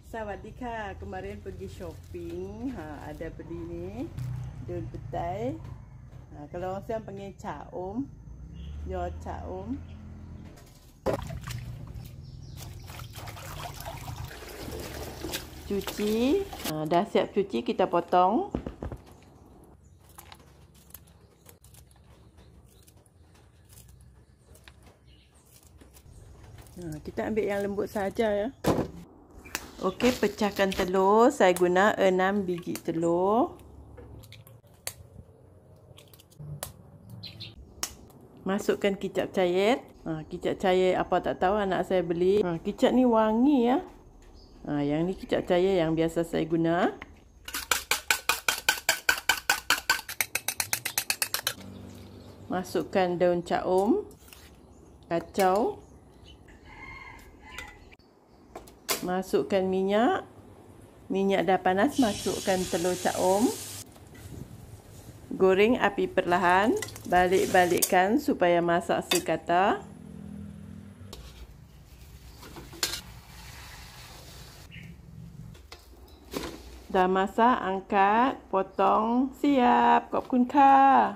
Sawadika, kemarin pergi shopping, ada beli ni daun petai. Kalau orang Siam panggil caum, yo caum. Cuci, dah siap cuci, kita potong. Kita ambil yang lembut saja ya. Okey, pecahkan telur. Saya guna 6 biji telur. Masukkan kicap cair. Kicap cair apa tak tahu anak saya beli. Kicap ni wangi ya. Yang ni kicap cair yang biasa saya guna. Masukkan daun caum, kacau. Masukkan minyak. Minyak dah panas, masukkan telur caum. Goreng api perlahan. Balik-balikkan supaya masak sekata. Dah masak, angkat, potong, siap. Khop kun kha.